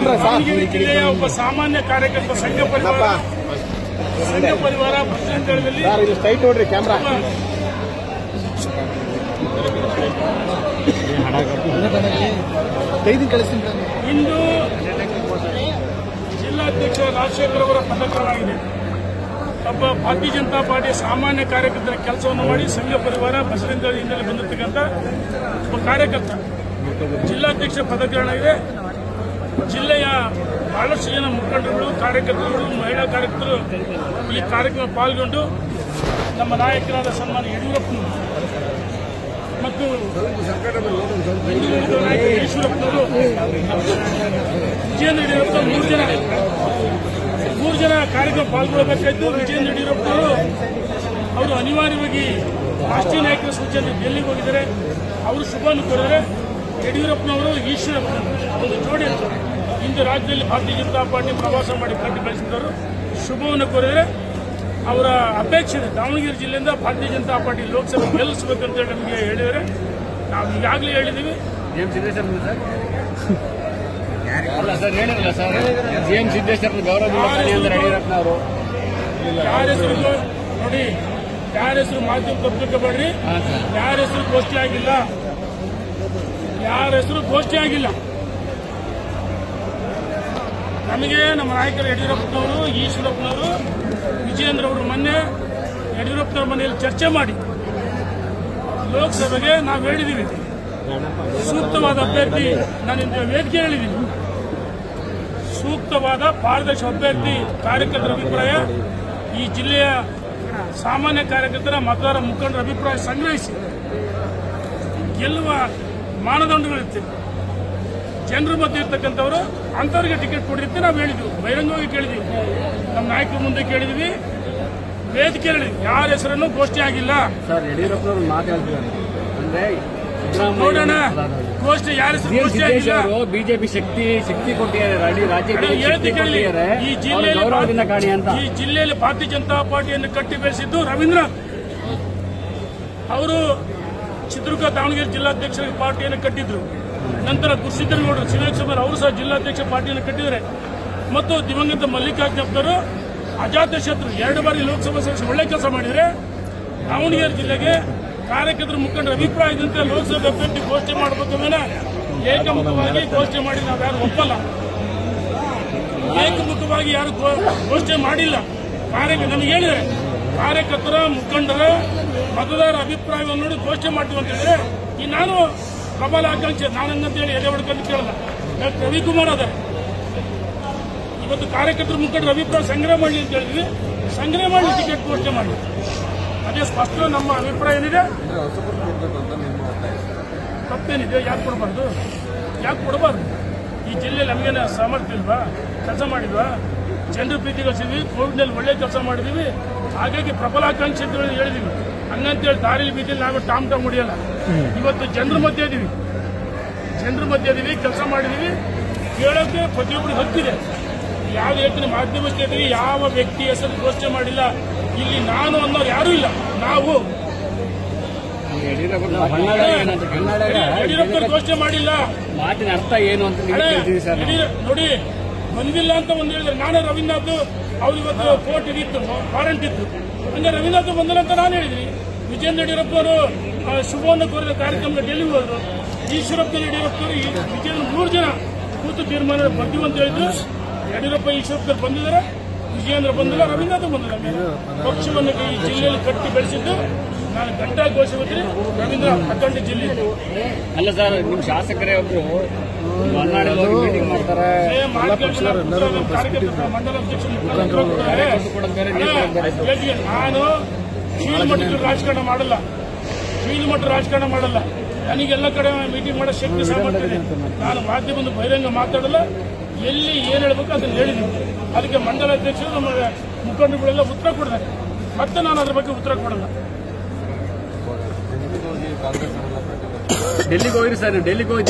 ದಾವಣಗೆರೆ ಜಿಲ್ಲೆಯ ಒಬ್ಬ ಸಾಮಾನ್ಯ ಕಾರ್ಯಕರ್ತ ಸಂಘ ಪರಿವಾರ ಬಸ್ ನಿಲ್ದಾಣದಲ್ಲಿ ಇಂದು ಜಿಲ್ಲಾಧ್ಯಕ್ಷ ರಾಜಶೇಖರ್ ಅವರ ಪದಗ್ರಹಣವಾಗಿದೆ. ಒಬ್ಬ ಭಾರತೀಯ ಜನತಾ ಪಾರ್ಟಿಯ ಸಾಮಾನ್ಯ ಕಾರ್ಯಕರ್ತರ ಕೆಲಸವನ್ನು ಮಾಡಿ ಸಂಘ ಪರಿವಾರ ಬಸ್ ನಿಲ್ದಾಣದಿಂದಲೇ ಬಂದಿರತಕ್ಕಂಥ ಒಬ್ಬ ಕಾರ್ಯಕರ್ತ ಜಿಲ್ಲಾಧ್ಯಕ್ಷ ಪದಗ್ರಹಣ ಇದೆ. ಜಿಲ್ಲೆಯ ಬಹಳಷ್ಟು ಜನ ಮುಖಂಡರುಗಳು, ಕಾರ್ಯಕರ್ತರು, ಮಹಿಳಾ ಕಾರ್ಯಕರ್ತರು ಈ ಕಾರ್ಯಕ್ರಮ ಪಾಲ್ಗೊಂಡು ನಮ್ಮ ನಾಯಕರಾದ ಸನ್ಮಾನ್ಯ ಯಡಿಯೂರಪ್ಪನವರು ಮತ್ತು ನಾಯಕ ಈಶ್ವರಪ್ಪನವರು, ವಿಜಯೇಂದ್ರ ಯಡಿಯೂರಪ್ಪ ಮೂರು ಜನ ಕಾರ್ಯಕ್ರಮ ಪಾಲ್ಗೊಳ್ಳಬೇಕಾಯಿತು. ವಿಜಯೇಂದ್ರ ಯಡಿಯೂರಪ್ಪನವರು ಅವರು ಅನಿವಾರ್ಯವಾಗಿ ರಾಷ್ಟ್ರೀಯ ನಾಯಕರ ಸೂಚನೆ ಡೆಲ್ಲಿಗೆ ಹೋಗಿದ್ದಾರೆ. ಅವರು ಶುಭವನ್ನು ಕೋರಿದರೆ ಯಡಿಯೂರಪ್ಪನವರು ಈಶ್ವರಪ್ಪ ಒಂದು ಜೋಡಿ ಇಂದು ರಾಜ್ಯದಲ್ಲಿ ಭಾರತೀಯ ಜನತಾ ಪಾರ್ಟಿ ಪ್ರವಾಸ ಮಾಡಿ ಕಟ್ಟಿ ಬೆಳೆಸಿದವರು ಶುಭವನ್ನು ಕೋರಿದರೆ ಅವರ ಅಪೇಕ್ಷೆ ಇದೆ. ದಾವಣಗೆರೆ ಜಿಲ್ಲೆಯಿಂದ ಭಾರತೀಯ ಜನತಾ ಪಾರ್ಟಿ ಲೋಕಸಭೆ ಗೆಲ್ಲಿಸಬೇಕಂತ ನಮಗೆ ಹೇಳಿದರೆ ನಾವು ಈಗಾಗಲೇ ಹೇಳಿದ್ದೀವಿ. ಯಾರ ಹೆಸರು ನೋಡಿ, ಯಾರ ಹೆಸರು ಮಾಧ್ಯಮ ತಪ್ಪಿಕೊಳ್ಳಬೇಡ್ರಿ. ಯಾರ ಹೆಸರು ಘೋಷಣೆ ಆಗಿಲ್ಲ, ಯಾರ ಹೆಸರು ಘೋಷಣೆ ಆಗಿಲ್ಲ. ನಮಗೆ ನಮ್ಮ ನಾಯಕರು ಯಡಿಯೂರಪ್ಪನವರು, ಈಶ್ವರಪ್ಪನವರು, ವಿಜಯೇಂದ್ರ ಅವರು ಮೊನ್ನೆ ಯಡಿಯೂರಪ್ಪನವ್ರ ಮನೆಯಲ್ಲಿ ಚರ್ಚೆ ಮಾಡಿ ಲೋಕಸಭೆಗೆ ನಾವು ಹೇಳಿದ್ದೀವಿ ಸೂಕ್ತವಾದ ಅಭ್ಯರ್ಥಿ. ನಾನು ವೇದಿಕೆ ಹೇಳಿದ್ದೀನಿ, ಸೂಕ್ತವಾದ ಪಾರದರ್ಶಕ ಅಭ್ಯರ್ಥಿ ಕಾರ್ಯಕರ್ತರ ಅಭಿಪ್ರಾಯ, ಈ ಜಿಲ್ಲೆಯ ಸಾಮಾನ್ಯ ಕಾರ್ಯಕರ್ತರ ಮತದಾರ ಮುಖಂಡರ ಅಭಿಪ್ರಾಯ ಸಂಗ್ರಹಿಸಿ ಗೆಲ್ಲುವ ಮಾನದಂಡಗಳಿರ್ತವೆ. ಜನರ ಮಧ್ಯೆ ಇರ್ತಕ್ಕಂಥವರು ಅಂಥವ್ರಿಗೆ ಟಿಕೆಟ್ ಕೊಡಿರುತ್ತೆ ನಾವು ಹೇಳಿದ್ವಿ, ಬಹಿರಂಗವಾಗಿ ಕೇಳಿದ್ವಿ, ನಮ್ಮ ನಾಯಕರ ಮುಂದೆ ಕೇಳಿದ್ವಿ, ವೇದಿಕೆ ಹೇಳಿದ್ವಿ. ಯಾರ ಹೆಸರನ್ನು ಘೋಷಣೆ ಆಗಿಲ್ಲ. ಸರ್ ಯಡಿಯೂರಪ್ಪನವರು ಮಾತಾಡ್ತಿದ್ದಾರೆ ಅಂದ್ರೆ ನೋಡೋಣ, ಘೋಷಣೆ ಯಾರ ಹೆಸರು ಘೋಷಣೆ ಆಗಿಲ್ಲ. ಬಿಜೆಪಿ ಶಕ್ತಿ ಕೊಟ್ಟಿದ್ದಾರೆ, ಈ ಜಿಲ್ಲೆಯಲ್ಲಿ ಭಾರತೀಯ ಜನತಾ ಪಾರ್ಟಿಯನ್ನು ಕಟ್ಟಿ ಬೆಳೆಸಿದ್ದು ರವೀಂದ್ರ. ಅವರು ಚಿತ್ರದುರ್ಗ ದಾವಣಗೆರೆ ಜಿಲ್ಲಾಧ್ಯಕ್ಷರ ಪಾರ್ಟಿಯನ್ನು ಕಟ್ಟಿದ್ರು. ನಂತರ ಗುರುಸಿದ್ದನಗೌಡರು, ಶಿವಕುಮಾರ್ ಅವರು ಸಹ ಜಿಲ್ಲಾಧ್ಯಕ್ಷ ಪಾರ್ಟಿಯನ್ನು ಕಟ್ಟಿದ್ದಾರೆ. ಮತ್ತು ದಿವಂಗತ ಮಲ್ಲಿಕಾರ್ಜುನಪ್ಪನವರು ಅಜಾತ ಶತ್ರು 2 ಬಾರಿ ಲೋಕಸಭಾ ಸದಸ್ಯ ಒಳ್ಳೆ ಕೆಲಸ ಮಾಡಿದರೆ ದಾವಣಗೆರೆ ಜಿಲ್ಲೆಗೆ ಕಾರ್ಯಕರ್ತರ ಮುಖಂಡರ ಅಭಿಪ್ರಾಯದಂತೆ ಲೋಕಸಭೆ ಅಭ್ಯರ್ಥಿ ಘೋಷಣೆ ಮಾಡಬೇಕಂದ್ರೆ ಏಕಮುಖವಾಗಿ ಘೋಷಣೆ ಮಾಡಿ ನಾವು ಯಾರು ಒಪ್ಪಲ್ಲ. ಏಕಮುಖವಾಗಿ ಯಾರು ಘೋಷಣೆ ಮಾಡಿಲ್ಲ. ನಮಗೆ ಹೇಳಿದರೆ ಕಾರ್ಯಕರ್ತರ ಮುಖಂಡರ ಮತದಾರ ಅಭಿಪ್ರಾಯವನ್ನು ನೋಡಿ ಘೋಷಣೆ ಮಾಡ್ತೀವಿ ಅಂತ ಹೇಳಿದ್ರೆ ಈ ನಾನು ಪ್ರಬಲ ಆಕಾಂಕ್ಷೆ ನಾನಂತ ಹೇಳಿ ಎದೆ ಹೊಡ್ಕೊಂಡು ಕೇಳಲ್ಲ. ಡಾಕ್ಟರ್ ರವಿಕುಮಾರ್ ಅದ ಇವತ್ತು ಕಾರ್ಯಕರ್ತರ ಮುಖಂಡರ ಅಭಿಪ್ರಾಯ ಸಂಗ್ರಹ ಮಾಡಲಿ ಅಂತ ಹೇಳಿದ್ವಿ, ಸಂಗ್ರಹ ಮಾಡಲಿ, ಟಿಕೆಟ್ ಘೋಷಣೆ ಮಾಡಿ. ಅದೇ ಸ್ಪಷ್ಟ ನಮ್ಮ ಅಭಿಪ್ರಾಯ ಏನಿದೆ. ತಪ್ಪೇನಿದೆ, ಯಾಕೆ ಕೊಡಬಾರ್ದು? ಈ ಜಿಲ್ಲೆಯಲ್ಲಿ ನಮಗೇನು ಸಾಮರ್ಥ್ಯ ಇಲ್ವಾ? ಕೆಲಸ ಮಾಡಿದ್ವಾ? ಜನರ ಪ್ರೀತಿ ಗಳಿಸಿದ್ವಿ, ಕೋವಿಡ್ನಲ್ಲಿ ಒಳ್ಳೆ ಕೆಲಸ ಮಾಡಿದೀವಿ. ಹಾಗಾಗಿ ಪ್ರಬಲಾಕಾಂಕ್ಷೆ ಅಂತ ಹೇಳಿದೀವಿ. ಹಂಗಂತೇಳಿ ದಾರಿಲಿ ಬೀದಿಯಲ್ಲಿ ನಾವು ಟಾಮ್ ಹೊಡಿಯಲ್ಲ. ಇವತ್ತು ಜನರ ಮಧ್ಯೆ ಇದೀವಿ, ಕೆಲಸ ಮಾಡಿದೀವಿ. ಕೇಳೋಕೆ ಪ್ರತಿಯೊಬ್ಬರಿಗೆ ಹಕ್ಕಿದೆ. ಯಾವ್ದು ಹೇಳ್ತೀನಿ, ಮಾಧ್ಯಮಕ್ಕೆ ಇದ್ದೀವಿ, ಯಾವ ವ್ಯಕ್ತಿ ಹೆಸರು ಘೋಷಣೆ ಮಾಡಿಲ್ಲ. ಇಲ್ಲಿ ನಾನು ಅನ್ನೋರು ಯಾರೂ ಇಲ್ಲ. ನಾವು ಯಡಿಯೂರಪ್ಪ ಘೋಷಣೆ ಮಾಡಿಲ್ಲ. ಮಾತಿನ ಅರ್ಥ ಏನು ಅಂತ ನೋಡಿ, ಬಂದಿಲ್ಲ ಅಂತ ಒಂದು ಹೇಳಿದ್ರೆ ನಾನೇ ರವೀಂದ್ರನಾಥ್ ಅವ್ರು ಇವತ್ತು ಕೋರ್ಟ್ ಇತ್ತು, ವಾರಂಟ್ ಇತ್ತು. ಅಂದ್ರೆ ರವೀಂದ್ರನಾಥ್ ಬಂದಿಲ್ಲ ಅಂತ ನಾನು ಹೇಳಿದ್ರಿ. ವಿಜಯೇಂದ್ರ ಯಡಿಯೂರಪ್ಪನವರು ಶುಭವನ್ನು ಕೋರಿದ ಕಾರ್ಯಕ್ರಮದ ಡೆಲ್ಲಿಗೆ ಹೋದ್ರು. ಈಶ್ವರಪ್ಪ ಯಡಿಯೂರಪ್ಪನವರು ವಿಜಯೇಂದ್ರ 3 ಜನ ಕೂತು ತೀರ್ಮಾನ ಬರ್ತೀವಿ ಅಂತ ಹೇಳಿದ್ರು. ಯಡಿಯೂರಪ್ಪ ಈಶ್ವರಪ್ಪರು ಬಂದಿದ್ದಾರೆ, ವಿಜಯೇಂದ್ರ ಬಂದಿಲ್ಲ, ರವೀಂದ್ರನಾಥ್ ಬಂದಿಲ್ಲ. ಪಕ್ಷವನ್ನು ಈ ಜಿಲ್ಲೆಯಲ್ಲಿ ಕಟ್ಟಿ ಬೆಳೆಸಿದ್ದು ನಾನು ಗಂಟಾ ಘೋಷಿಸಿದ್ರಿ. ರವೀಂದ್ರ ಅಖಂಡ ಜಿಲ್ಲೆ ಅಲ್ಲ ಸರ್, ನಿಮ್ಮ ಶಾಸಕರೇ ಒಬ್ರು ಮೀಟಿಂಗ್ ಮಾಡ್ತಾರೆ, ಮಂಡಲ ಅಧ್ಯಕ್ಷ ನಾನು ಕೀಳುಮಟ್ಟದ ರಾಜಕಾರಣ ಮಾಡಲ್ಲ. ನನಗೆಲ್ಲ ಕಡೆ ಮೀಟಿಂಗ್ ಮಾಡೋ ಶಕ್ತಿ ಸಾಮರ್ಥ್ಯ ಇದೆ. ನಾನು ಮಾಧ್ಯಮದ ಬಹಿರಂಗ ಮಾತಾಡಲ್ಲ. ಎಲ್ಲಿ ಏನ್ ಹೇಳ್ಬೇಕು ಅದನ್ನ ಹೇಳಿದ್ದೀನಿ. ಅದಕ್ಕೆ ಮಂಡಲ ಅಧ್ಯಕ್ಷರು ನಮ್ಮ ಮುಖಂಡರುಗಳೆಲ್ಲ ಉತ್ತರ ಕೊಡ್ತಾರೆ. ಮತ್ತೆ ನಾನು ಅದ್ರ ಬಗ್ಗೆ ಉತ್ತರ ಕೊಡಲ್ಲ. ಡೆಲ್ಲಿಗೆ ಹೋಗಿರಿ ಸರ್, ಡೆಲ್ಲಿಗೆ ಹೋಗಿ